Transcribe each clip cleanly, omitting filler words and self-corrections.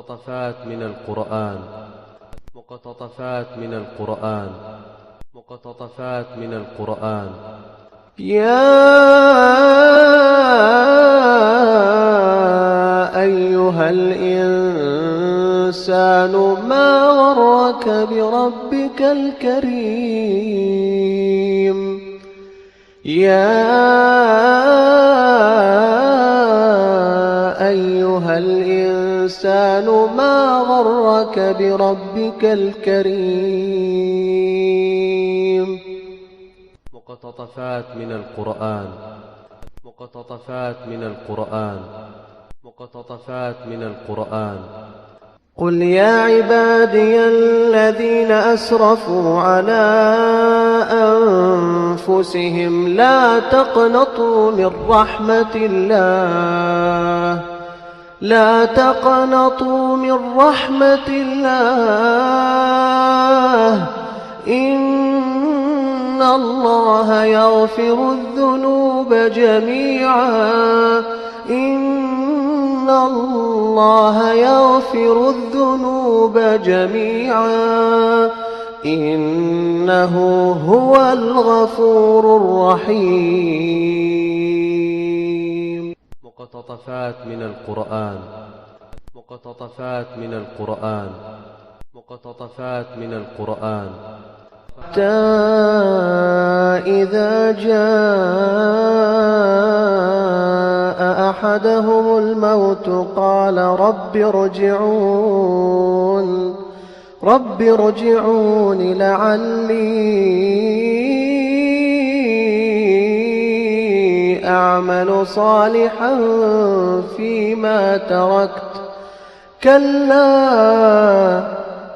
مقتطفات من القرآن مقتطفات من القرآن مقتطفات من القرآن. يا أيها الإنسان ما غرك بربك الكريم. يا أيها الإنسان ما غرك بربك الكريم. مقتطفات من القرآن مقتطفات من القرآن مقتطفات من القرآن. قل يا عبادي الذين أسرفوا على أنفسهم لا تقنطوا من رحمة الله لا تقنطوا من رحمة الله إن الله يغفر الذنوب جميعا إن الله يغفر الذنوب جميعا إنه هو الغفور الرحيم. مقتطفات من القرآن مقتطفات من القرآن مقتطفات من القرآن. حتى إذا جاء أحدهم الموت قال رب ارجعون لعلي أعمل صالحا فيما تركت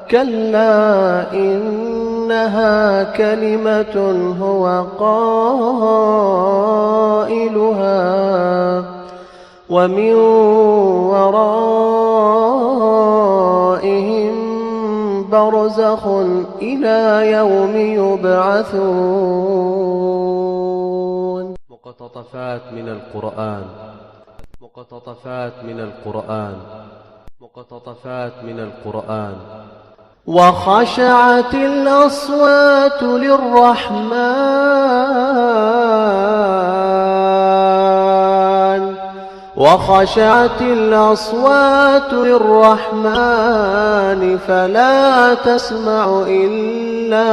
كلا إنها كلمة هو قائلها ومن ورائهم برزخ إلى يوم يبعثون. مقتطفات من القرآن مقتطفات من القرآن مقتطفات من القرآن. وخشعت الأصوات للرحمن فلا تسمع إلا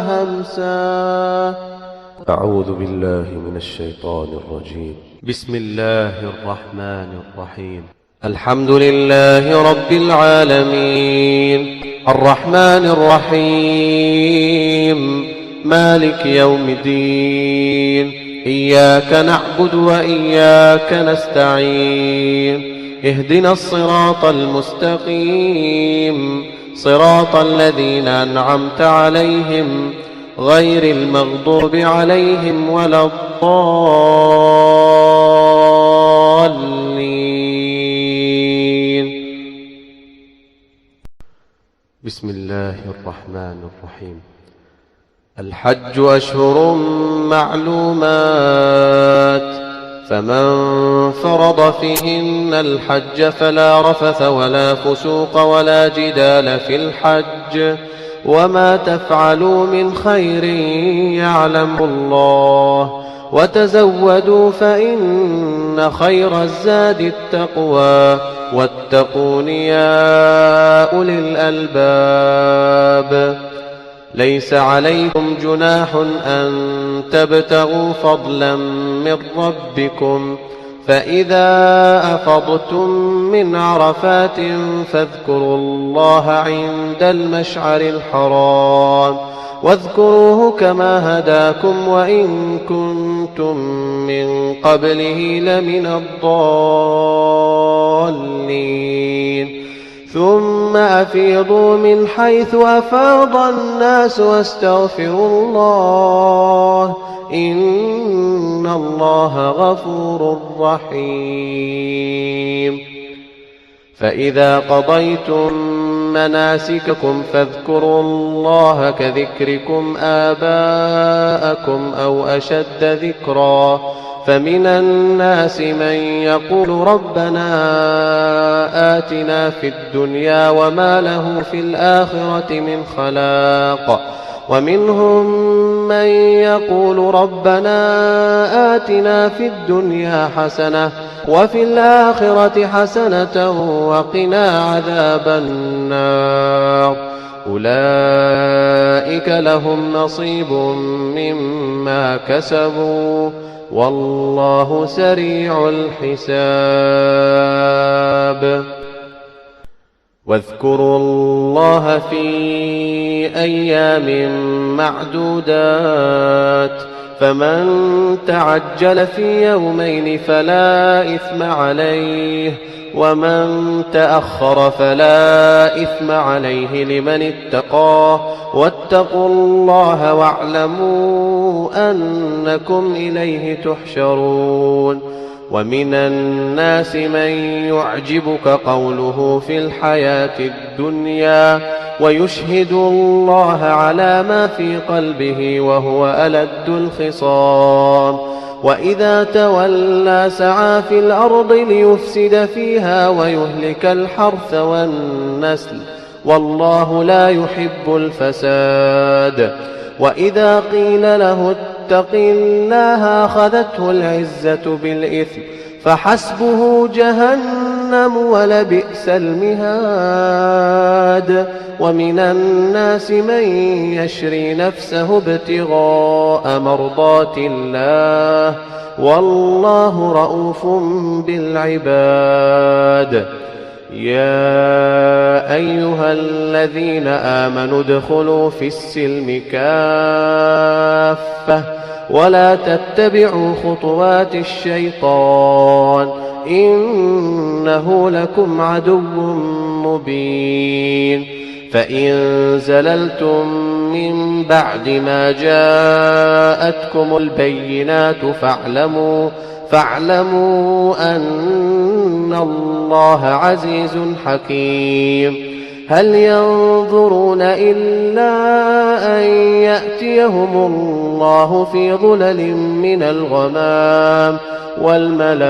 همسا. أعوذ بالله من الشيطان الرجيم. بسم الله الرحمن الرحيم. الحمد لله رب العالمين الرحمن الرحيم مالك يوم الدين إياك نعبد وإياك نستعين اهدنا الصراط المستقيم صراط الذين أنعمت عليهم غير المغضوب عليهم ولا الضالين. بسم الله الرحمن الرحيم. الحج أشهر معلومات فمن فرض فيهن الحج فلا رفث ولا فسوق ولا جدال في الحج وما تفعلوا من خير يعلمه الله وتزودوا فإن خير الزاد التقوى واتقون يا أولي الألباب. ليس عليكم جناح أن تبتغوا فضلا من ربكم فإذا أفضتم من عرفات فاذكروا الله عند المشعر الحرام واذكروه كما هداكم وإن كنتم من قبله لمن الضالين. ثم أفيضوا من حيث أفاض الناس واستغفروا الله إن الله غفور رحيم. فإذا قضيتم مناسككم فاذكروا الله كذكركم آباءكم أو أشد ذكرا فمن الناس من يقول ربنا آتنا في الدنيا وما له في الآخرة من خلاق ومنهم من يقول ربنا آتنا في الدنيا حسنة وفي الآخرة حسنة وقنا عذاب النار أولئك لهم نصيب مما كسبوا والله سريع الحساب واذكروا الله في أيام معدودات فمن تعجل في يومين فلا إثم عليه ومن تأخر فلا إثم عليه لمن اتقاه واتقوا الله واعلموا أنكم إليه تحشرون ومن الناس من يعجبك قوله في الحياة الدنيا ويشهد الله على ما في قلبه وهو ألد الخصام وإذا تولى سعى في الأرض ليفسد فيها ويهلك الحرث والنسل والله لا يحب الفساد وإذا قيل له اتق الله أخذته العزة بالإثم فحسبه جهنم ولبئس المهاد ومن الناس من يشري نفسه ابتغاء مرضات الله والله رؤوف بالعباد يا أيها الذين آمنوا ادخلوا في السلم كافة ولا تتبعوا خطوات الشيطان إنه لكم عدو مبين فإن زللتم من بعد ما جاءتكم البينات فاعلموا أن الله عزيز حكيم هل ينظرون إلا أن يأتيهم الله في ظلل من الغمام والملائكة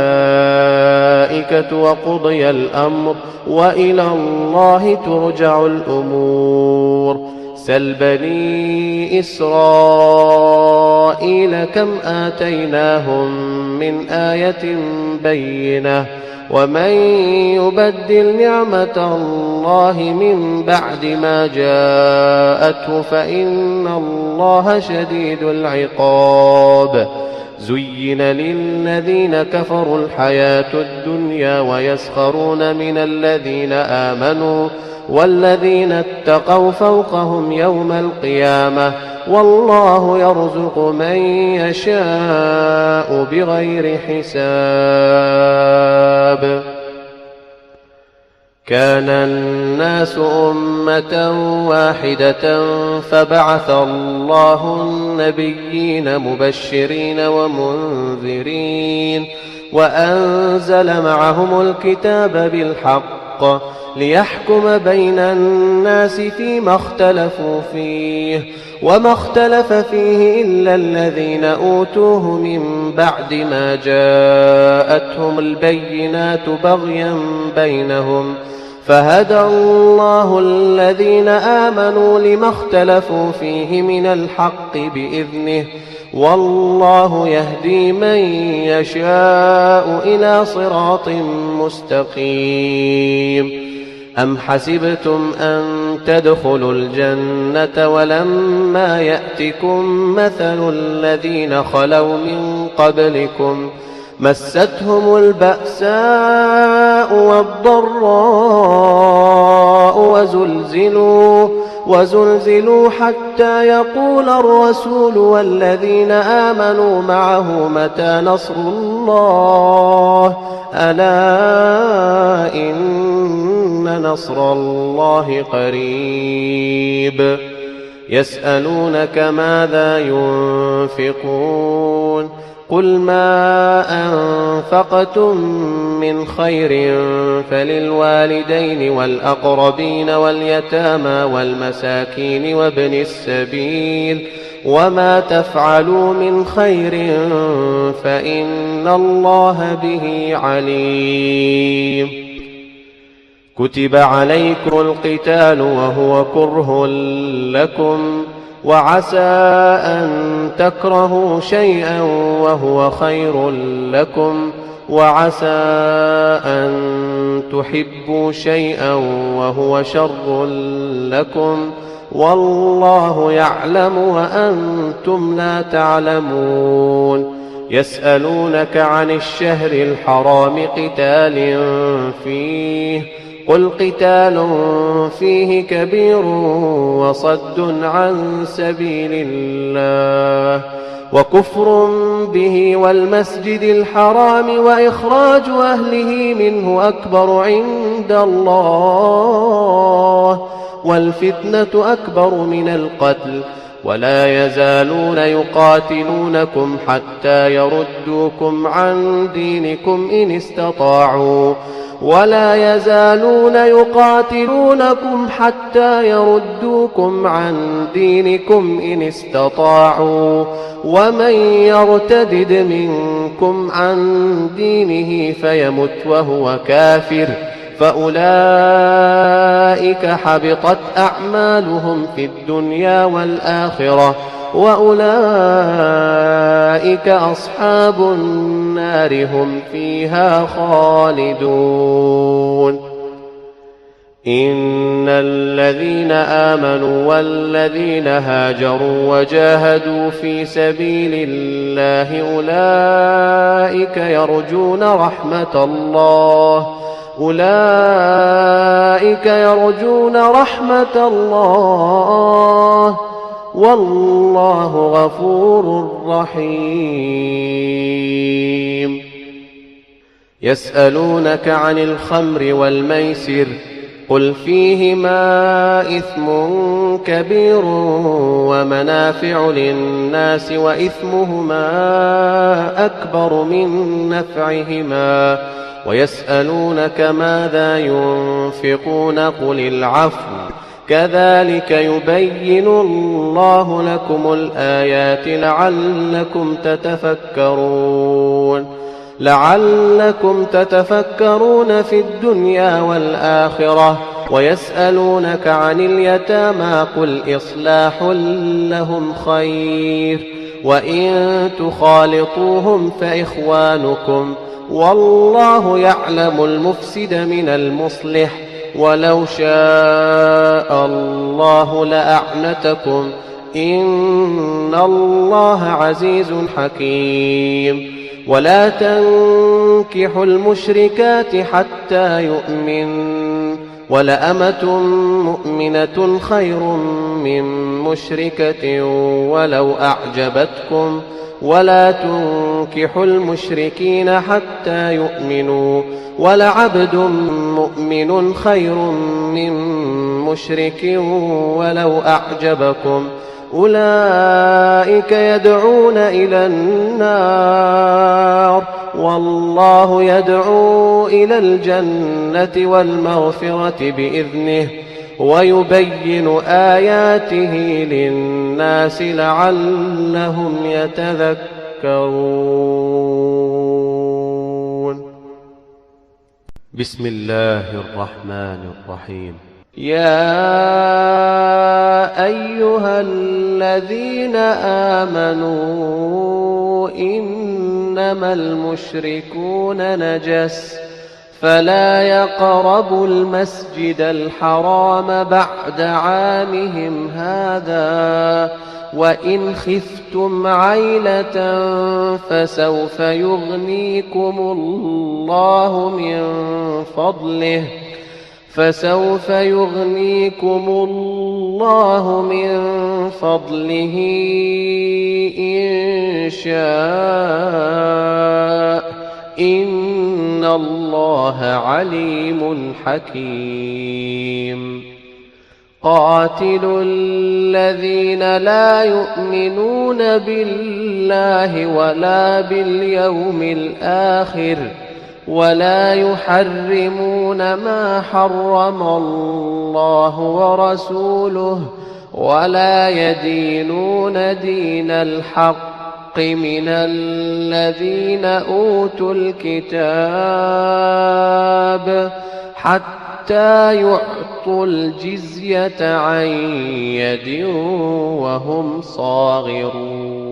وقضي الأمر وإلى الله ترجع الأمور سل بني إسرائيل كم آتيناهم من آية بينة ومن يبدل نعمة الله من بعد ما جاءته فإن الله شديد العقاب زين للذين كفروا الحياة الدنيا ويسخرون من الذين آمنوا والذين اتقوا فوقهم يوم القيامة والله يرزق من يشاء بغير حساب كان الناس أمة واحدة فبعث الله النبيين مبشرين ومنذرين وأنزل معهم الكتاب بالحق ليحكم بين الناس فيما اختلفوا فيه وما اختلف فيه إلا الذين أوتوه من بعد ما جاءتهم البينات بغيا بينهم فهدى الله الذين آمنوا لما اختلفوا فيه من الحق بإذنه والله يهدي من يشاء إلى صراط مستقيم أم حسبتم أن تدخلوا الجنة ولما يأتكم مثل الذين خلوا من قبلكم مستهم البأساء والضراء وزلزلوا حتى يقول الرسول والذين آمنوا معه متى نصر الله ألا إن نصر الله قريب يسألونك ماذا ينفقون قل ما أنفقتم من خير فللوالدين والأقربين واليتامى والمساكين وابن السبيل وما تفعلوا من خير فإن الله به عليم. كتب عليكم القتال وهو كره لكم وعسى أن تكرهوا شيئا وهو خير لكم وعسى أن تحبوا شيئا وهو شر لكم والله يعلم وأنتم لا تعلمون. يسألونك عن الشهر الحرام قتال فيه قل قتال فيه كبير وصد عن سبيل الله وكفر به والمسجد الحرام وإخراج أهله منه أكبر عند الله والفتنة أكبر من القتل ولا يزالون يقاتلونكم حتى يردوكم عن دينكم إن استطاعوا ولا يزالون يقاتلونكم حتى يردوكم عن دينكم إن استطاعوا ومن يرتدد منكم عن دينه فيمت وهو كافر فأولئك حبطت أعمالهم في الدنيا والآخرة وأولئك أصحاب النار هم فيها خالدون. إن الذين آمنوا والذين هاجروا وجاهدوا في سبيل الله أولئك يرجون رحمة الله والله غفور رحيم. يسألونك عن الخمر والميسر قل فيهما إثم كبير ومنافع للناس وإثمهما أكبر من نفعهما ويسألونك ماذا ينفقون قل العفو كذلك يبين الله لكم الآيات لعلكم تتفكرون في الدنيا والآخرة. ويسألونك عن اليتامى قل إصلاح لهم خير وإن تخالطوهم فإخوانكم والله يعلم المفسد من المصلح ولو شاء الله لأعنتكم إن الله عزيز حكيم. ولا تنكحوا المشركات حتى يؤمن ولأمة مؤمنة خير من مشركة ولو أعجبتكم ولا تنكحوا المشركين حتى يؤمنوا ولعبد مؤمن خير من مشرك ولو أعجبكم أولئك يدعون إلى النار والله يدعو إلى الجنة والمغفرة بإذنه ويبين آياته للناس لعلهم يتذكرون. بسم الله الرحمن الرحيم. يا أيها الذين آمنوا إنما المشركون نجس فلا يقربوا المسجد الحرام بعد عامهم هذا وإن خفتم عيلة فسوف يغنيكم الله من فضله إن شاء إن الله عليم حكيم. قاتلوا الذين لا يؤمنون بالله ولا باليوم الآخر ولا يحرمون ما حرم الله ورسوله ولا يدينون دين الحق من الذين أوتوا الكتاب حتى يعطوا الجزية عن يد وهم صاغرون.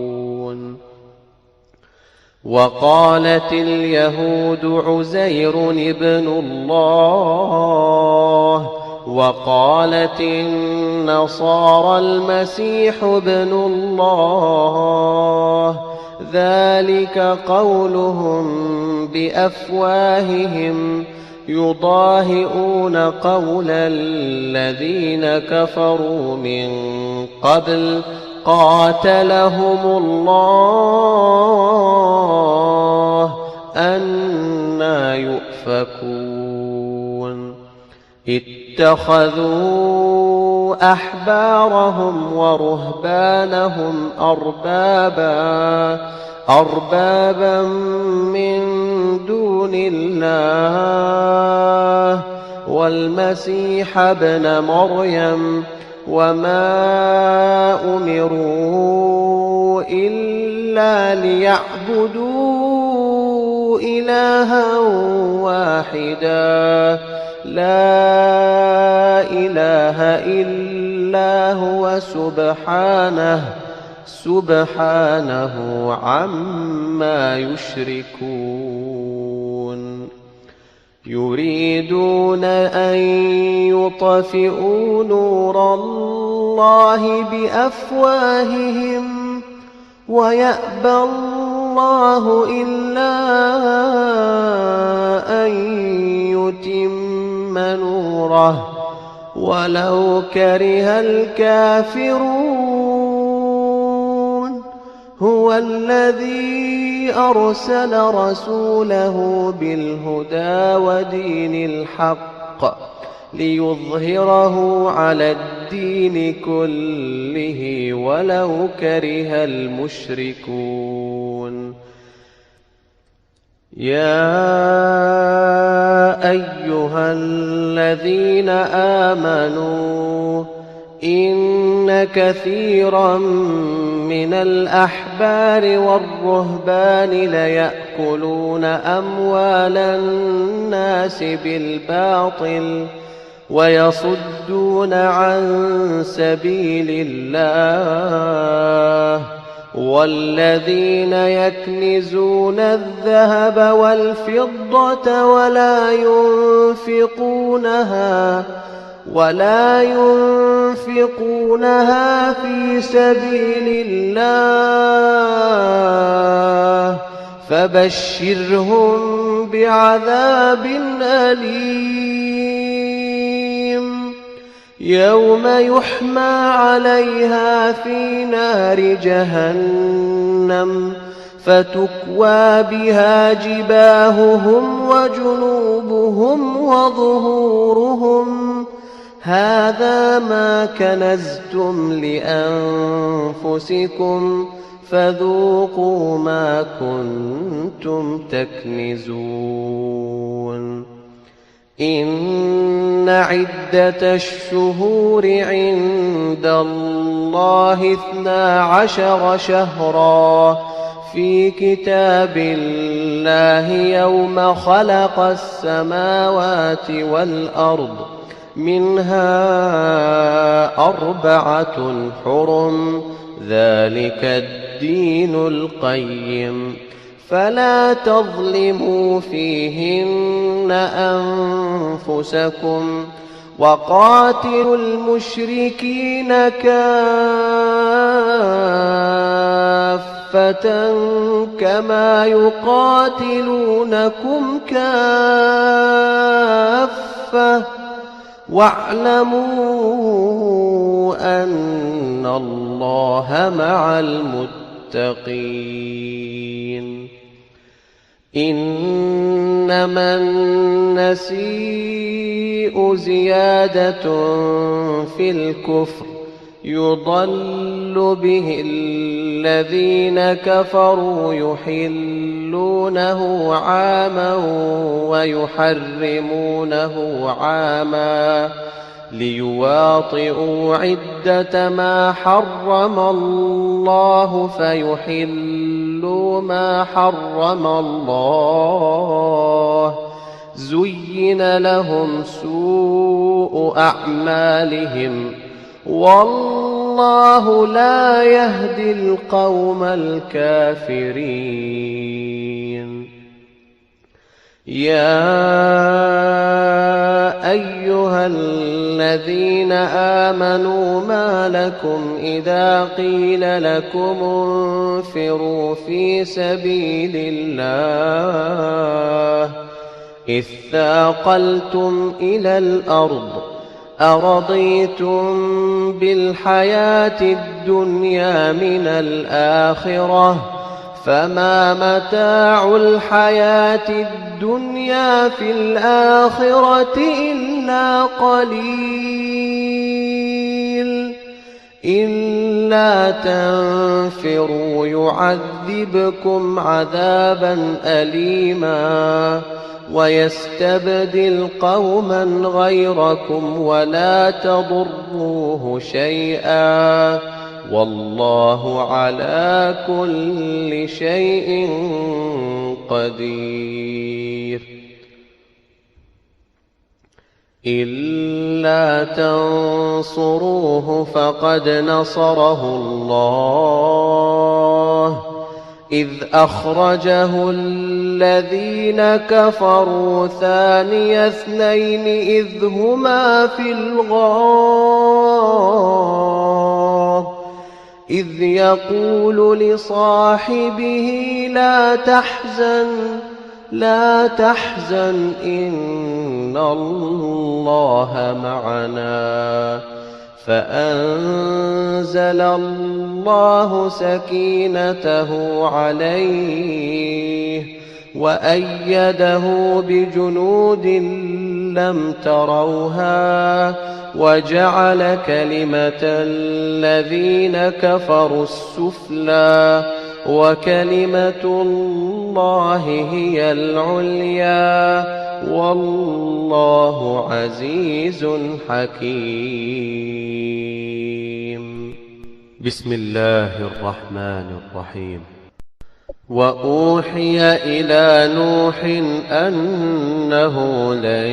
وقالت اليهود عزير ابن الله وقالت النصارى المسيح ابن الله ذلك قولهم بأفواههم يضاهئون قول الذين كفروا من قبل قاتلهم الله أنى يؤفكون. اتخذوا أحبارهم ورهبانهم أربابا من دون الله والمسيح ابن مريم وما أمروا إلا ليعبدوا إلها واحدا لا إله إلا هو سبحانه عما يشركون. يريدون أن يطفئوا نور الله بأفواههم ويأبى الله إلا أن يتم نوره ولو كره الكافرون. هو الذي أرسل رسوله بالهدى ودين الحق ليظهره على الدين كله ولو كره المشركون. يا أيها الذين آمنوا إن كثيرا من الأحبار والرهبان ليأكلون أموال الناس بالباطل ويصدون عن سبيل الله والذين يكنزون الذهب والفضة ولا ينفقونها في سبيل الله فبشرهم بعذاب أليم يوم يحمى عليها في نار جهنم فتكوى بها جباههم وجنوبهم وظهورهم هذا ما كنزتم لأنفسكم فذوقوا ما كنتم تكنزون. إن عدة الشهور عند الله 12 شهرا في كتاب الله يوم خلق السماوات والأرض منها 4 حرم ذلك الدين القيم فلا تظلموا فيهن أنفسكم وقاتلوا المشركين كافة كما يقاتلونكم كافة واعلموا أن الله مع المتقين. إنما النسيء زيادة في الكفر يضل به الذين كفروا يحلونه عاما ويحرمونه عاما ليواطئوا عدة ما حرم الله فيحلوا ما حرم الله. زين لهم سوء أعمالهم والله لا يهدي القوم الكافرين. يا أيها الذين آمنوا ما لكم إذا قيل لكم انفروا في سبيل الله اثاقلتم إلى الأرض أرضيتم بالحياة الدنيا من الآخرة فما متاع الحياة الدنيا في الآخرة إلا قليل. إلا تنفروا يعذبكم عذابا أليما ويستبدل قوما غيركم ولا تضروه شيئا والله على كل شيء قدير. إلا تنصروه فقد نصره الله إذ أخرجه الذين كفروا ثاني اثنين إذ هما في الغار إذ يقول لصاحبه لا تحزن إن الله معنا فأنزل الله سكينته عليه وأيده بجنود لم تروها وجعل كلمة الذين كفروا السفلى وكلمة الله هي العليا والله عزيز حكيم. بسم الله الرحمن الرحيم. وأوحي إلى نوح أنه لن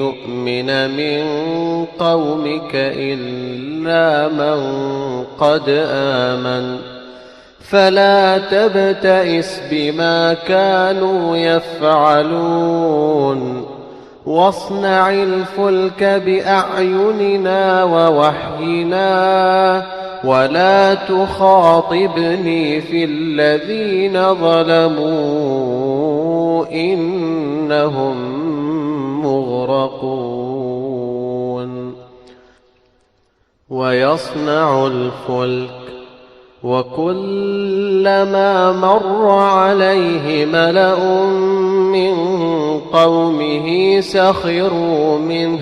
يؤمن من قومك إلا من قد آمن فلا تبتئس بما كانوا يفعلون واصنع الفلك بأعيننا ووحينا ولا تخاطبني في الذين ظلموا إنهم مغرقون. ويصنع الفلك وكلما مر عليه ملأ من قومه سخروا منه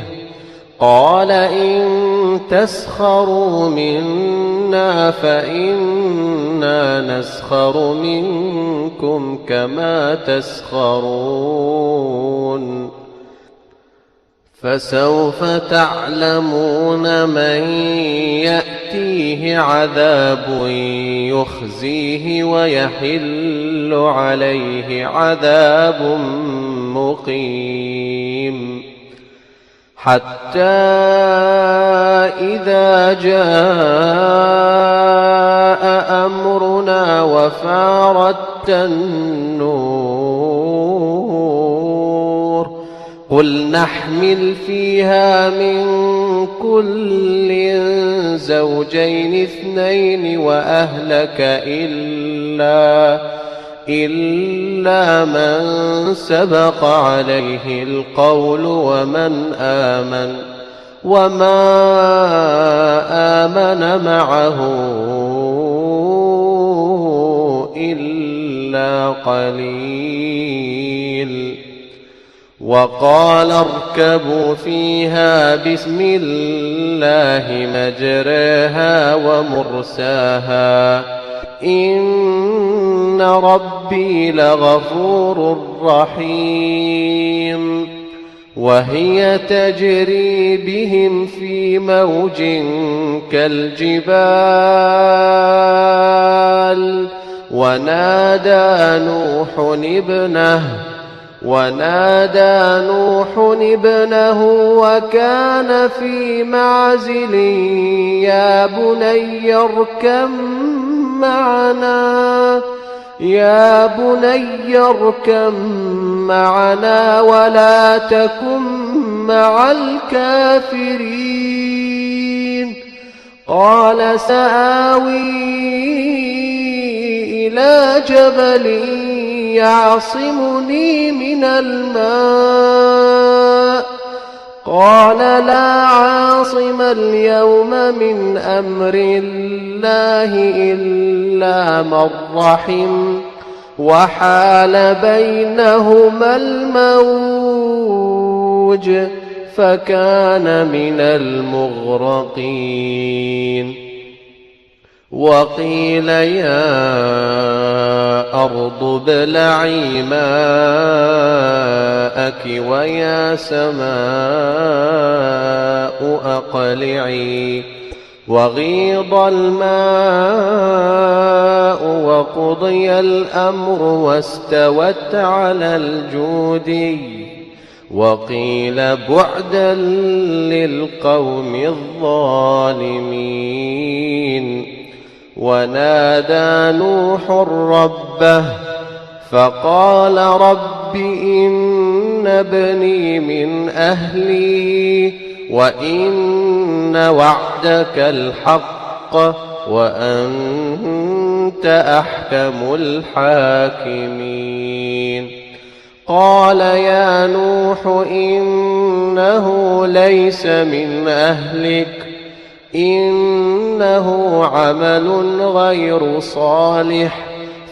قال إن تسخروا منا فإنا نسخر منكم كما تسخرون فسوف تعلمون من يأتيه عذاب يخزيه ويحل عليه عذاب مقيم. حتى إذا جاء أمرنا وفارت النور قل نحمل فيها من كل زوجين اثنين وأهلك إلا من سبق عليه القول ومن آمن وما آمن معه إلا قليل. وقال اركبوا فيها بسم الله مجريها ومرساها إن ربي لغفور رحيم. وهي تجري بهم في موج كالجبال ونادى نوح ابنه وكان في معزل يا بني اركب معنا ولا تكن مع الكافرين. قال سآوي إلى جبل يعصمني من الماء. قال لا عاصم اليوم من أمر الله إلا من رحم وحال بينهما الموج فكان من المغرقين. وقيل يا أرض ابلعي ماءك ويا سماء أقلعي. وغيض الماء وقضي الأمر واستوت على الجودي. وقيل بعدا للقوم الظالمين. ونادى نوح ربه فقال رب إن ابني من أهلي وإن وعدك الحق وأنت أحكم الحاكمين. قال يا نوح إنه ليس من أهلك إنه عمل غير صالح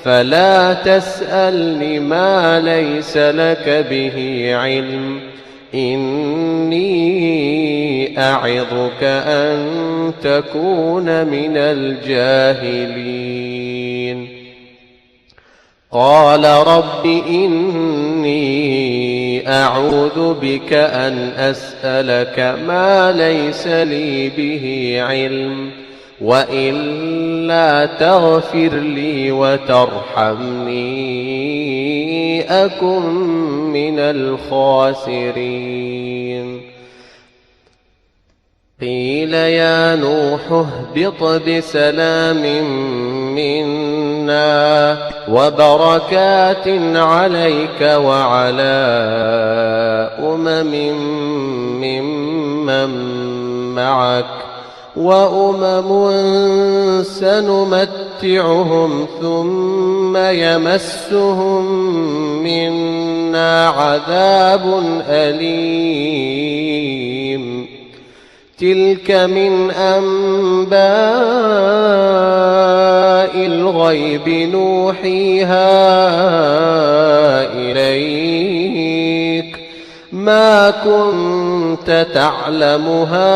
فلا تسألني ما ليس لك به علم إني أعظك أن تكون من الجاهلين. قال رب إني أعوذ بك أن أسألك ما ليس لي به علم وإلا تغفر لي وترحمني أكن من الخاسرين. قيل يا نوح اهبط بسلام منا وبركات عليك وعلى ممن معك وأمم سنمتعهم ثم يمسهم منا عذاب أليم. تلك من أنباء الغيب نوحيها إليك ما كنت تعلمها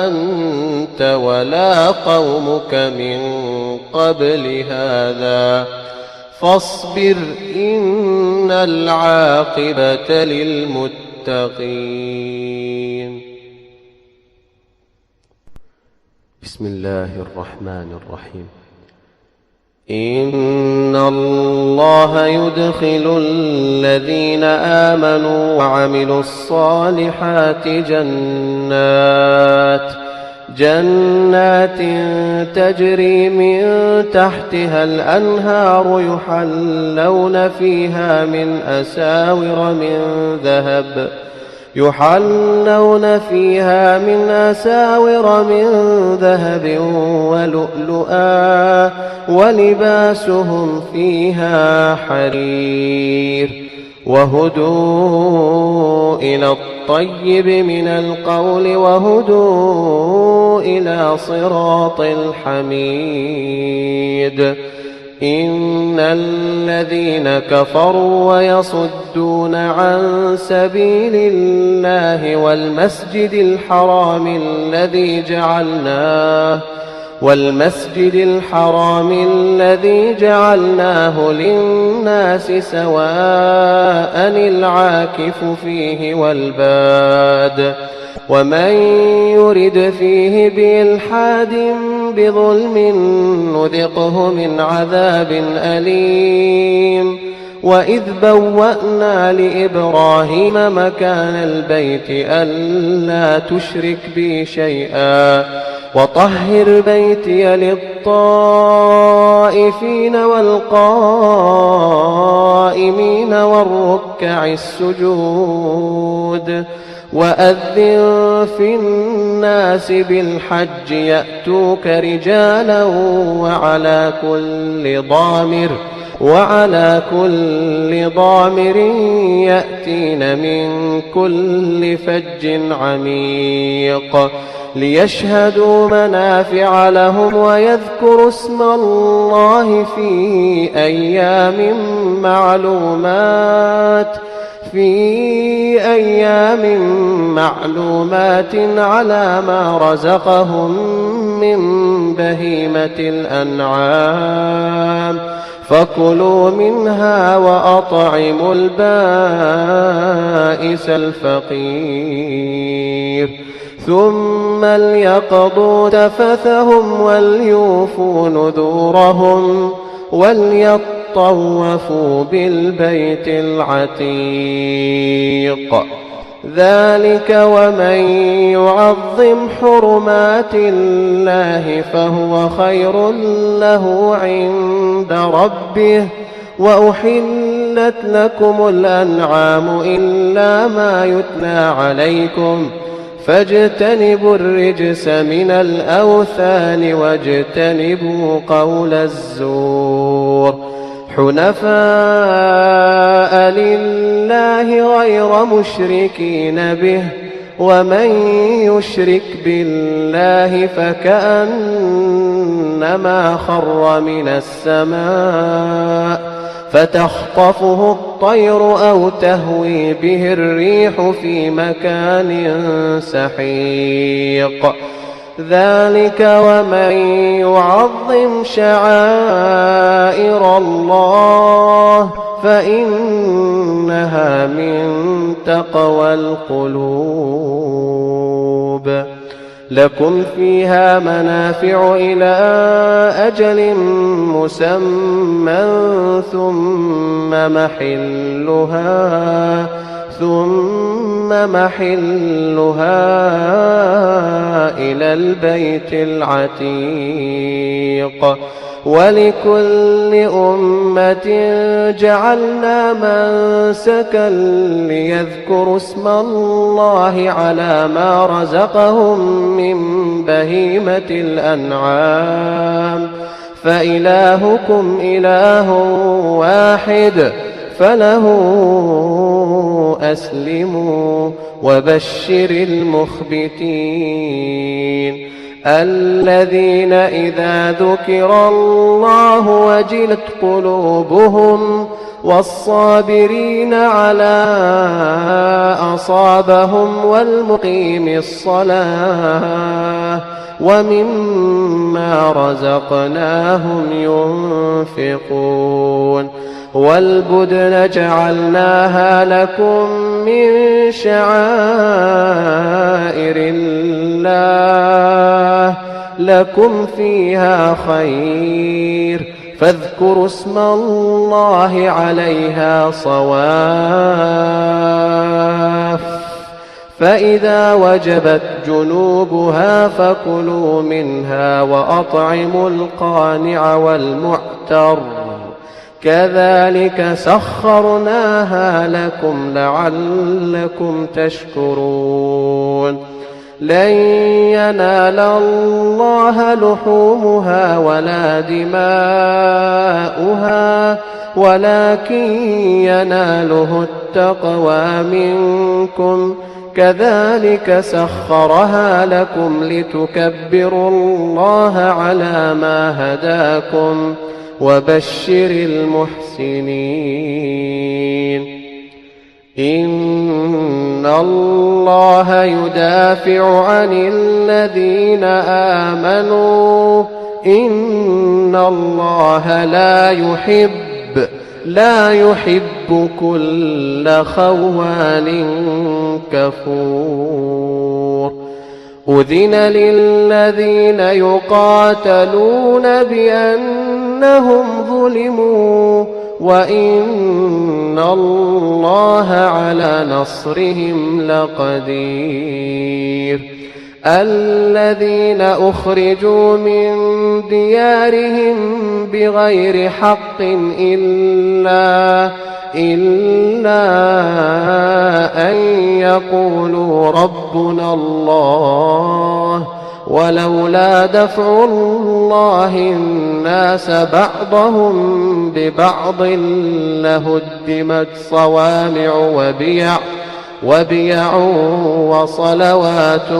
أنت ولا قومك من قبل هذا فاصبر إن العاقبة للمتقين. بسم الله الرحمن الرحيم. إن الله يدخل الذين آمنوا وعملوا الصالحات جنات تجري من تحتها الأنهار يحلون فيها من أساور من ذهب ولؤلؤا ولباسهم فيها حرير. وهدوا إلى الطيب من القول وهدوا إلى صراط الحميد. إن الذين كفروا ويصدون عن سبيل الله والمسجد الحرام والمسجد الحرام الذي جعلناه للناس سواء العاكف فيه والباد ومن يرد فيه بإلحاد بظلم نذقه من عذاب أليم وإذ بوأنا لإبراهيم مكان البيت ألا تشرك بي شيئا وطهر بيتي للطائفين والقائمين والركع السجود وأذن في الناس بالحج يأتوك رجالا وعلى كل ضامر يأتين من كل فج عميق ليشهدوا منافع لهم ويذكروا اسم الله في أيام معلومات على ما رزقهم من بهيمة الأنعام فكلوا منها وأطعموا البائس الفقير ثم ليقضوا تفثهم وليوفوا نذورهم وليطوفوا بالبيت العتيق ذلك ومن يعظم حرمات الله فهو خير له عند ربه وأحلت لكم الأنعام إلا ما يتلى عليكم فاجتنبوا الرجس من الأوثان واجتنبوا قول الزور حنفاء لله غير مشركين به ومن يشرك بالله فكأنما خر من السماء فتخطفه الطير أو تهوي به الريح في مكان سحيق ذلك ومن يعظم شعائر الله فإنها من تقوى القلوب لكم فيها منافع إلى أجل مسمى ثم محلها إلى البيت العتيق ولكل أمة جعلنا منسكا ليذكروا اسم الله على ما رزقهم من بهيمة الأنعام فإلهكم إله واحد فله أسلموا وبشر المخبتين الذين إذا ذكر الله وجلت قلوبهم والصابرين على أصابهم والمقيم الصلاة ومما رزقناهم ينفقون والبدن جعلناها لكم من شعائر الله لكم فيها خير فاذكروا اسم الله عليها صواف فإذا وجبت جنوبها فكلوا منها وأطعموا القانع والمعتر كذلك سخرناها لكم لعلكم تشكرون لن ينال الله لحومها ولا دماؤها ولكن يناله التقوى منكم كذلك سخرها لكم لتكبروا الله على ما هداكم وبشر المحسنين إن الله يدافع عن الذين آمنوا إن الله لا يحب كل خوان كفور. أذن للذين يقاتلون بأنهم ظلموا وإن الله على نصرهم لقدير. الذين أخرجوا من ديارهم بغير حق إلا أن يقولوا ربنا الله ولولا دفع الله الناس بعضهم ببعض لهدمت صوامع وبيع وصلوات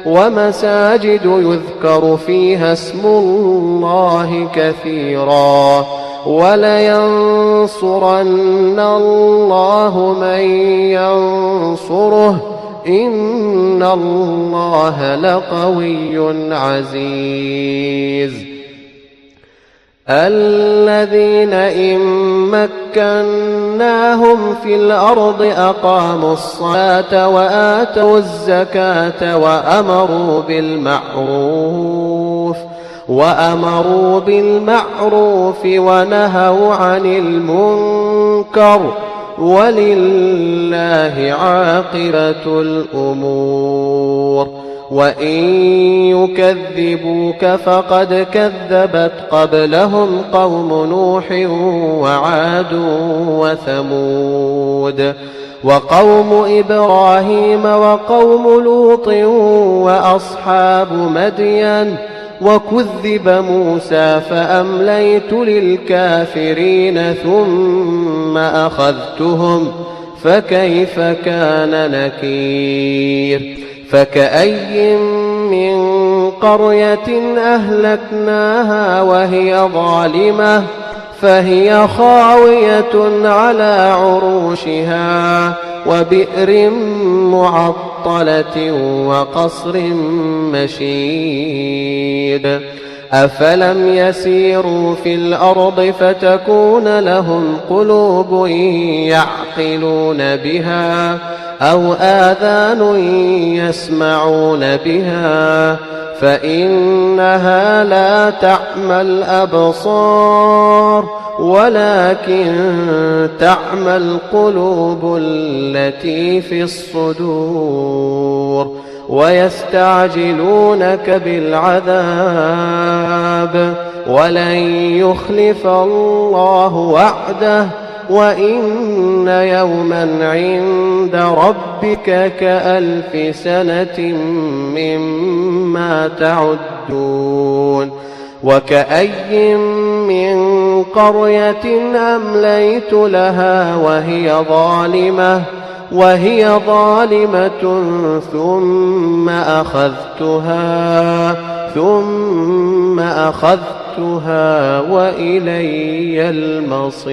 ومساجد يذكر فيها اسم الله كثيرا ولينصرن الله من ينصره إن الله لقوي عزيز. الذين إن مكناهم في الأرض أقاموا الصلاة وآتوا الزكاة وأمروا بالمعروف ونهوا عن المنكر ولله عاقبة الأمور. وإن يكذبوك فقد كذبت قبلهم قوم نوح وعاد وثمود وقوم إبراهيم وقوم لوط وأصحاب مدين وكذب موسى فأمليت للكافرين ثم أخذتهم فكيف كان نكير. فكأي من قرية أهلكناها وهي ظالمة فهي خاوية على عروشها وبئر معطلة وقصر مشيد. أفلم يسيروا في الأرض فتكون لهم قلوب يعقلون بها أو آذان يسمعون بها فإنها لا تعمى الأبصار ولكن تعمى القلوب التي في الصدور. ويستعجلونك بالعذاب ولن يخلف الله وعده وإن يوما عند ربك كألف سنة مما تعدون. وكأي من قرية أمليت لها وهي ظالمة ثم أخذتها وإلي المصير.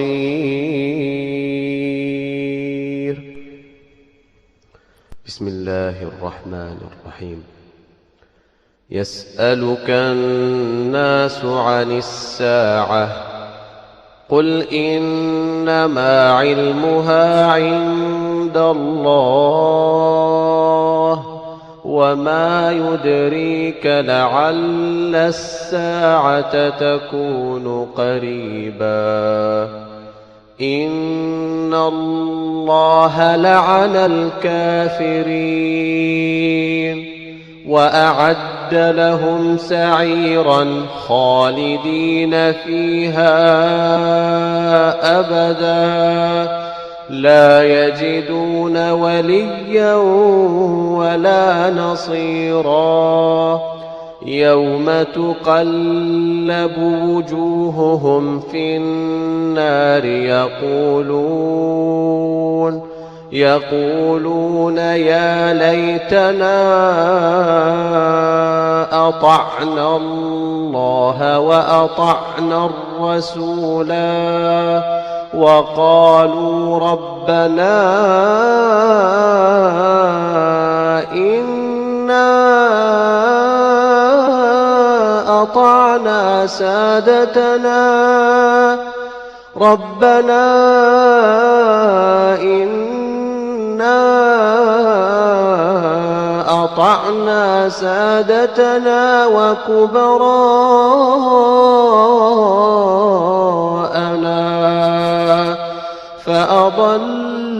بسم الله الرحمن الرحيم. يسألك الناس عن الساعة قل إنما علمها عند الله وما يدريك لعل الساعة تكون قريبا. إن الله لعن الكافرين وأعد لهم سعيرا خالدين فيها أبدا لا يجدون وليا ولا نصيرا. يوم تقلب وجوههم في النار يقولون يا ليتنا أطعنا الله وأطعنا الرسولا وقالوا ربنا إنا وأطعنا سادتنا ربنا إنا أطعنا سادتنا وكبراءنا فأضلونا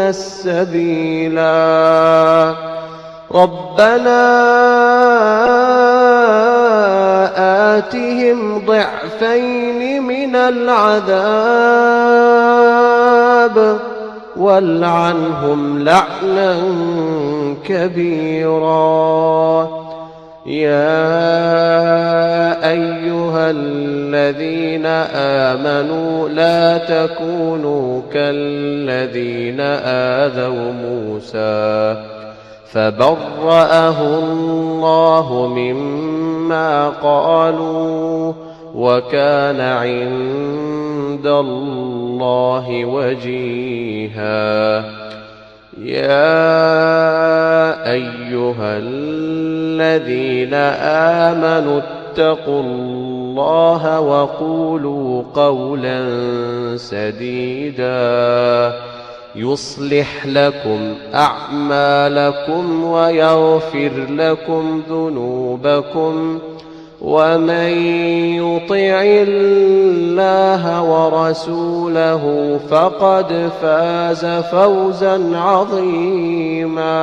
السبيلا ربنا آتهم ضعفين من العذاب والعنهم لعنا كبيرا يا أيها الذين آمنوا لا تكونوا كالذين آذوا موسى فبرأه الله مما قالوا وكان عند الله وجيها يا أيها الذين آمنوا اتقوا الله وقولوا قولا سديدا يصلح لكم أعمالكم ويغفر لكم ذنوبكم ومن يطع الله ورسوله فقد فاز فوزا عظيما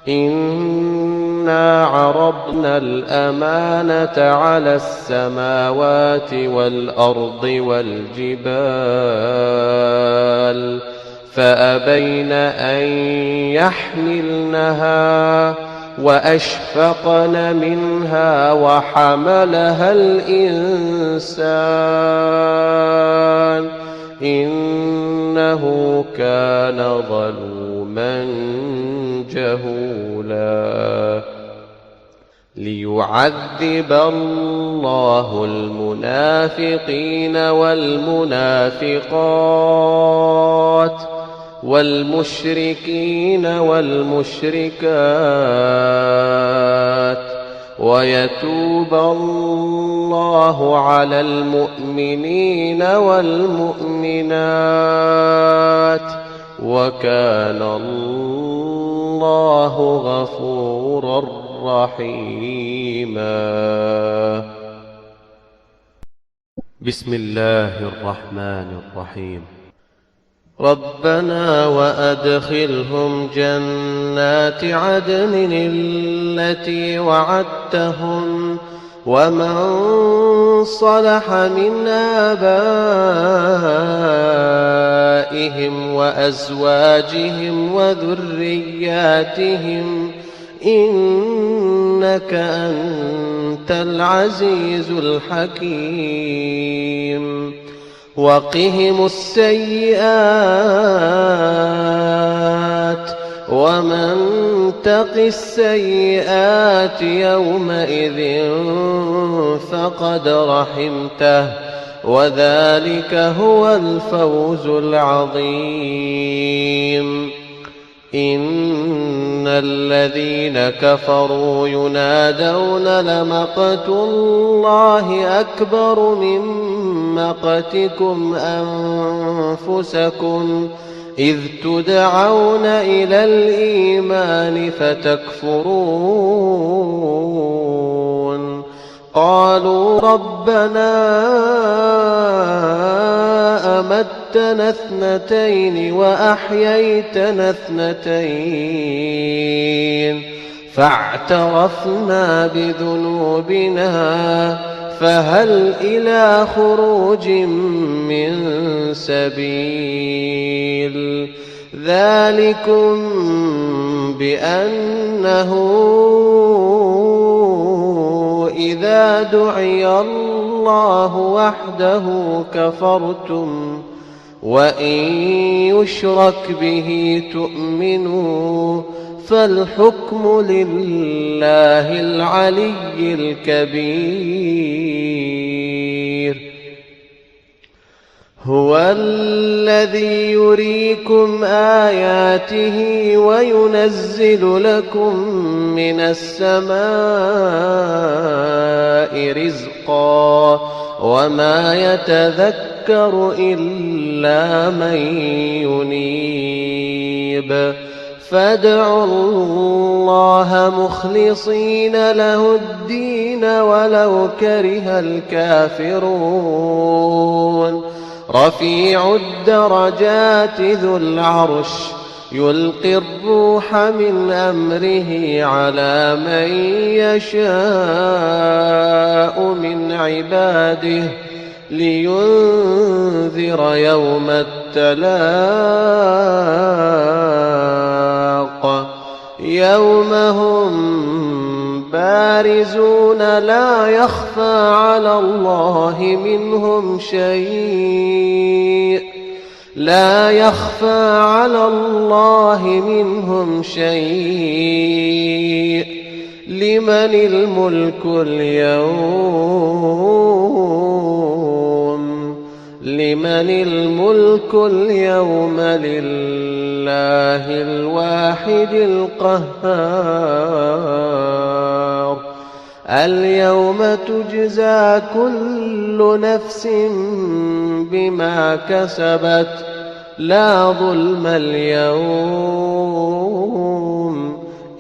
إنا عرضنا الأمانة على السماوات والأرض والجبال فأبين أن يحملنها وأشفقن منها وحملها الإنسان إنه كان ظلوما جهولا ليعذب الله المنافقين والمنافقات والمشركين والمشركات ويتوب الله على المؤمنين والمؤمنات وكان الله غفورا رحيما بسم الله الرحمن الرحيم ربنا وأدخلهم جنات عدن التي وعدتهم ومن صلح من آبائهم وأزواجهم وذرياتهم إنك أنت العزيز الحكيم وقهم السيئات ومن تق السيئات يومئذ فقد رحمته وذلك هو الفوز العظيم إن الذين كفروا ينادون لمقت الله أكبر من مقتكم أنفسكم إذ تدعون إلى الإيمان فتكفرون قالوا ربنا أمتنا اثنتين وأحييتنا اثنتين فاعترفنا بذنوبنا فهل إلى خروج من سبيل ذلكم بأنه إذا دعي الله وحده كفرتم وإن يشرك به تؤمنوا فالحكم لله العلي الكبير هو الذي الذي يريكم آياته وينزل لكم من السماء رزقا وما يتذكر إلا من ينيب فادعوا الله مخلصين له الدين ولو كره الكافرون رفيع الدرجات ذو العرش يلقي الروح من أمره على من يشاء من عباده لينذر يوم التلاق يوم هم بارزون لا يخفى على الله منهم شيء لمن الملك اليوم لله الواحد القهار اليوم تجزى كل نفس بما كسبت لا ظلم اليوم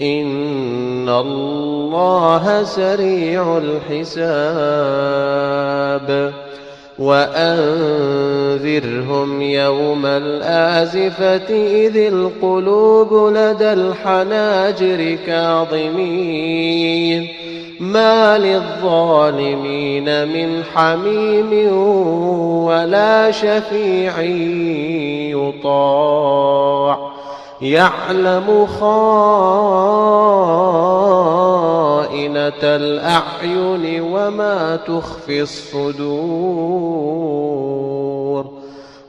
إن الله سريع الحساب وأنذرهم يوم الآزفة إذ القلوب لدى الحناجر كاظمين ما للظالمين من حميم ولا شفيع يطاع يعلم خائنة الأعين وما تخفي الصدور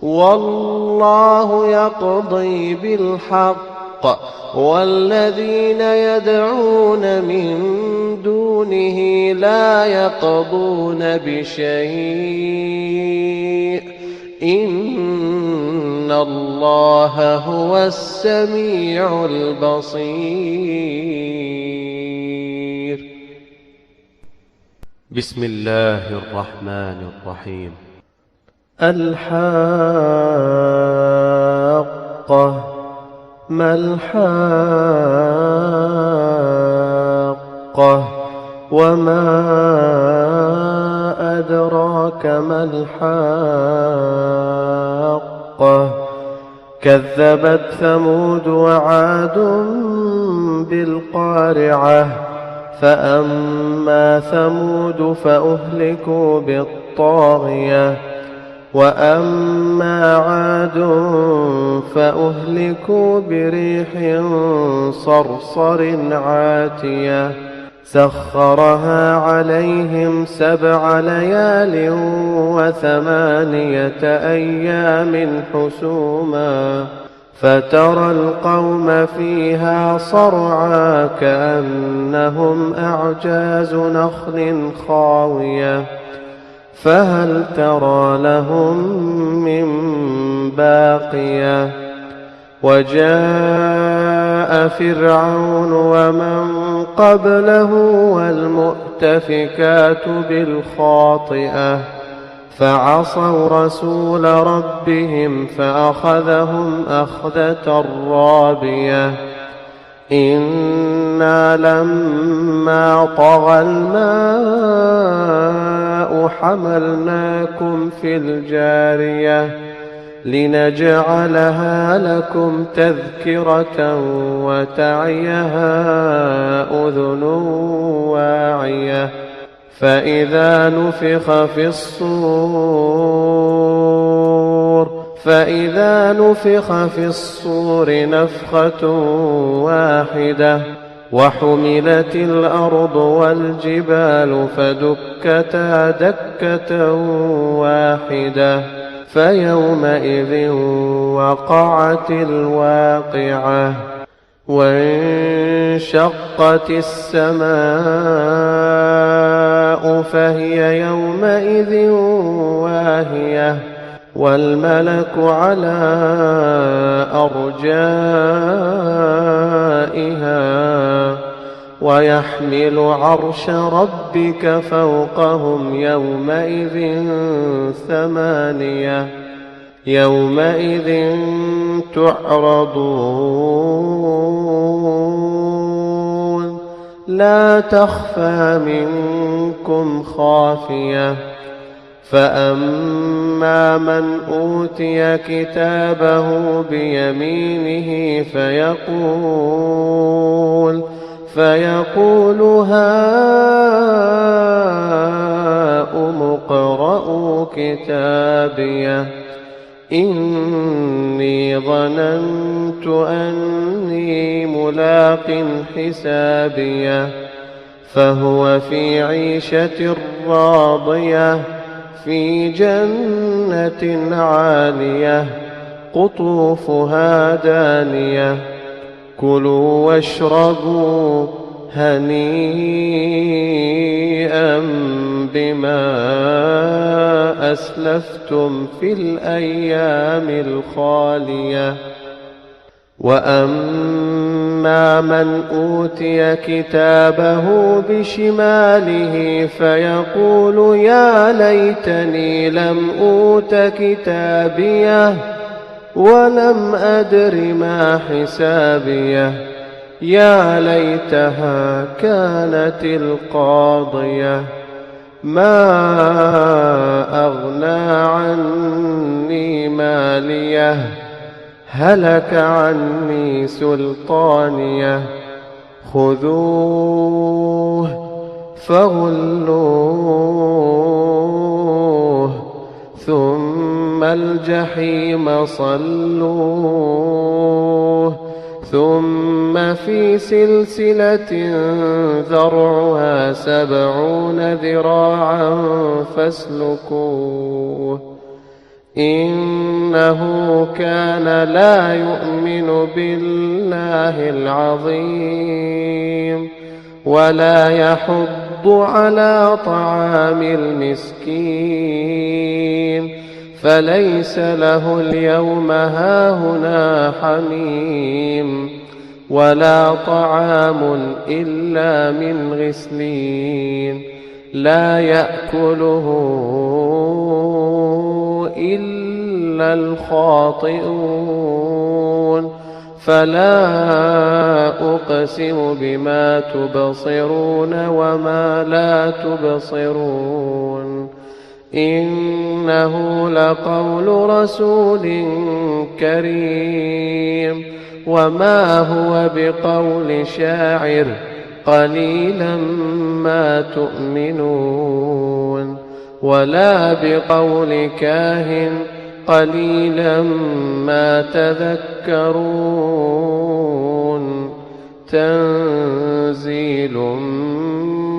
والله يقضي بالحق والذين يدعون من دونه لا يقضون بشيء إن الله هو السميع البصير بسم الله الرحمن الرحيم الحاقة ما الحاقة وما أدراك ما الحاقة كذبت ثمود وعاد بالقارعة فأما ثمود فأهلكوا بالطاغية وأما عاد فأهلكوا بريح صرصر عاتية سخرها عليهم 7 ليال و8 أيام حسوما فترى القوم فيها صرعى كأنهم أعجاز نخل خاوية فهل ترى لهم من باقية وجاء فرعون ومن قبله والمؤتفكات بالخاطئة فعصوا رسول ربهم فأخذهم أخذة رابية إنا لما طغى الماء حملناكم في الجارية لنجعلها لكم تذكرة وتعيها أذن واعية فإذا نفخ في الصور نفخة واحدة وحملت الأرض والجبال فدكتا دكة واحدة فيومئذ وقعت الواقعة وانشقت السماء فهي يومئذ واهية والملك على أرجائها ويحمل عرش ربك فوقهم يومئذ ثمانية يومئذ تعرضون لا تخفى منكم خافية فأما من أوتي كتابه بيمينه فيقول هاؤم اقرءوا كتابيه إني ظننت أني ملاق حسابيه فهو في عيشة راضية في جنة عالية قطوفها دانية كلوا واشربوا هنيئا بما أسلفتم في الأيام الخالية وأما من أوتي كتابه بشماله فيقول يا ليتني لم أوت كتابيه ولم أدر ما حسابيه يا ليتها كانت القاضية ما أغنى عني ماليه هلك عني سلطانيه خذوه فغلوه ثم الجحيم صلوه ثم في سلسلة ذرعها 70 ذراعا فاسلكوه إنه كان لا يؤمن بالله العظيم ولا يحض على طعام المسكين فليس له اليوم هاهنا حميم ولا طعام إلا من غسلين لا يأكله إلا الخاطئون فلا أقسم بما تبصرون وما لا تبصرون إنه لقول رسول كريم وما هو بقول شاعر قليلا ما تؤمنون ولا بقول كاهن قليلا ما تذكرون تنزيل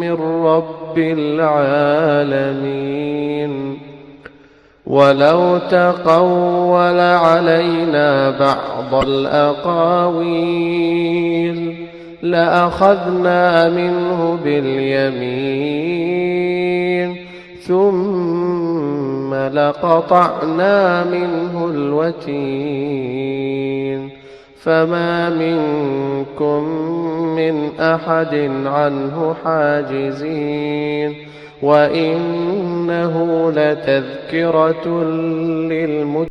من رب العالمين ولو تقول علينا بعض الأقاويل لأخذنا منه باليمين ثم لقطعنا منه الوتين فما منكم من أحد عنه حاجزين وإنه لتذكرة للمتقين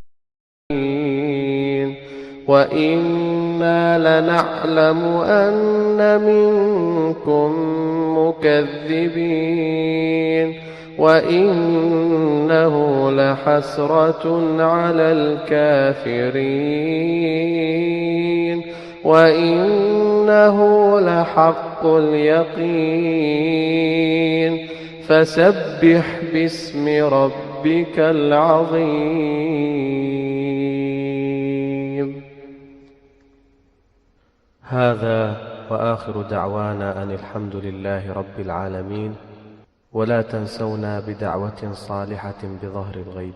وإنا لنعلم أن منكم مكذبين وإنه لحسرة على الكافرين وإنه لحق اليقين فسبح باسم ربك العظيم. هذا وآخر دعوانا أن الحمد لله رب العالمين، ولا تنسونا بدعوة صالحة بظهر الغيب.